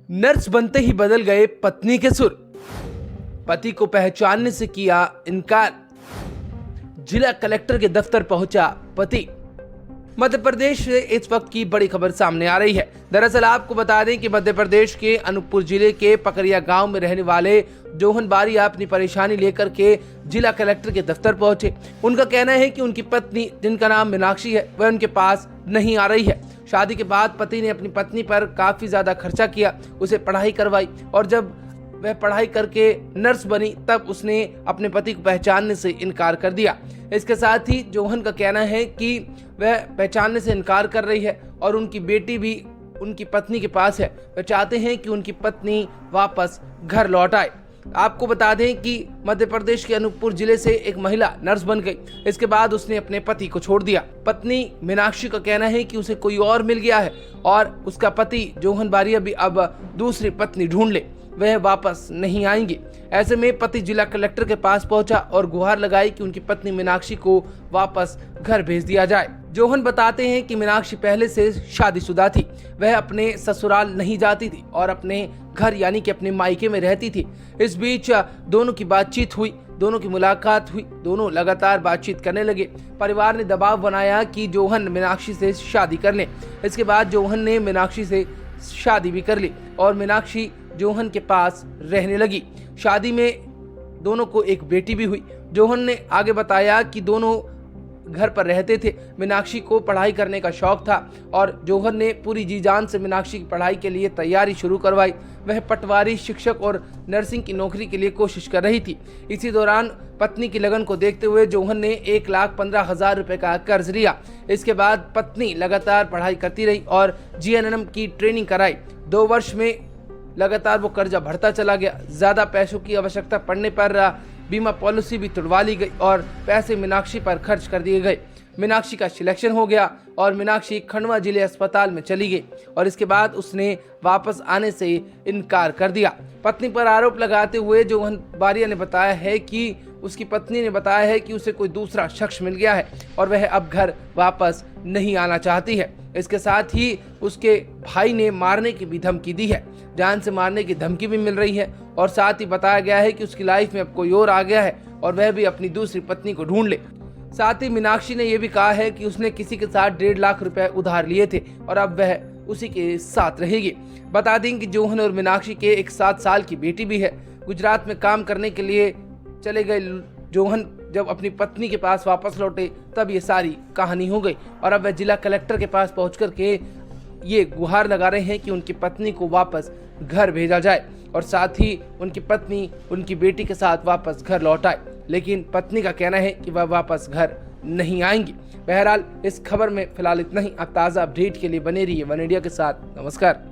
Nurse बनते ही बदल गए पत्नी के सुर। पति को पहचानने से किया इनकार। जिला कलेक्टर के दफ्तर पहुंचा पति। मध्य प्रदेश से इस वक्त की बड़ी खबर सामने आ रही है। दरअसल आपको बता दें कि मध्य प्रदेश के अनूपपुर जिले के पकरिया गांव में रहने वाले जोहन बारिया अपनी परेशानी लेकर के जिला कलेक्टर के दफ्तर पहुंचे। उनका कहना है कि उनकी पत्नी, जिनका नाम मीनाक्षी है, वह उनके पास नहीं आ रही है। शादी के बाद पति ने अपनी पत्नी पर काफी ज्यादा खर्चा किया, उसे पढ़ाई करवाई और जब वह पढ़ाई करके नर्स बनी तब उसने अपने पति को पहचानने से इनकार कर दिया। इसके साथ ही जोहन का कहना है कि वह पहचानने से इनकार कर रही है और उनकी बेटी भी उनकी पत्नी के पास है। वह चाहते हैं कि उनकी पत्नी वापस घर लौट आए। आपको बता दें कि मध्य प्रदेश के अनूपपुर जिले से एक महिला नर्स बन गई। इसके बाद उसने अपने पति को छोड़ दिया। पत्नी मीनाक्षी का कहना है कि उसे कोई और मिल गया है और उसका पति जोहन बारिया भी अब दूसरी पत्नी ढूंढ ले, वह वापस नहीं आएंगे। ऐसे में पति जिला कलेक्टर के पास पहुंचा और गुहार लगाई कि उनकी पत्नी मीनाक्षी को वापस घर भेज दिया जाए। जोहन बताते हैं कि मीनाक्षी पहले से शादीशुदा थी। वह अपने ससुराल नहीं जाती थी और अपने घर यानी कि अपने मायके में रहती थी। इस बीच दोनों की बातचीत हुई, दोनों की मुलाकात हुई, दोनों लगातार बातचीत करने लगे। परिवार ने दबाव बनाया कि जोहन मीनाक्षी से शादी कर ले। इसके बाद जोहन ने मीनाक्षी से शादी भी कर ली और मीनाक्षी जोहन के पास रहने लगी। शादी में दोनों को एक बेटी भी हुई। जोहन ने आगे बताया कि दोनों घर पर रहते थे। मीनाक्षी को पढ़ाई करने का शौक था और जोहन ने पूरी जी जान से मीनाक्षी की पढ़ाई के लिए तैयारी शुरू करवाई। वह पटवारी, शिक्षक और नर्सिंग की नौकरी के लिए कोशिश कर रही थी। इसी दौरान पत्नी की लगन को देखते हुए जोहन ने 1,15,000 रुपए का कर्ज लिया। इसके बाद पत्नी लगातार पढ़ाई करती रही और जीएनएम की ट्रेनिंग कराई। 2 वर्ष में लगातार वो कर्जा बढ़ता चला गया। ज्यादा पैसों की आवश्यकता पड़ने पर बीमा पॉलिसी भी तुड़वा ली गई और पैसे मीनाक्षी पर खर्च कर दिए गए। मीनाक्षी का सिलेक्शन हो गया और मीनाक्षी खंडवा जिले अस्पताल में चली गई और इसके बाद उसने वापस आने से इनकार कर दिया। पत्नी पर आरोप लगाते हुए जोहन बारिया ने बताया है कि उसकी पत्नी ने बताया है कि उसे कोई दूसरा शख्स मिल गया है और वह अब घर वापस नहीं आना चाहती है। इसके साथ ही उसके भाई ने मारने की भी धमकी दी है, जान से मारने की धमकी भी मिल रही है और साथ ही बताया गया है कि उसकी लाइफ में अब कोई और आ गया है और वह भी अपनी दूसरी पत्नी को ढूंढ ले। साथ ही मीनाक्षी ने यह भी कहा है कि उसने किसी के साथ 1.5 लाख रुपए उधार लिए थे और अब वह उसी के साथ रहेगी। बता दें कि जोहन और मीनाक्षी के एक 7 साल की बेटी भी है। गुजरात में काम करने के लिए चले गए जोहन जब अपनी पत्नी के पास वापस लौटे तब ये सारी कहानी हो गई और अब वह जिला कलेक्टर के पास पहुंच कर के ये गुहार लगा रहे हैं कि उनकी पत्नी को वापस घर भेजा जाए और साथ ही उनकी पत्नी उनकी बेटी के साथ वापस घर लौट आए। लेकिन पत्नी का कहना है कि वह वापस घर नहीं आएंगी। बहरहाल इस खबर में फिलहाल इतना ही। आप ताज़ा अपडेट के लिए बने रहिए वन इंडिया के साथ। नमस्कार।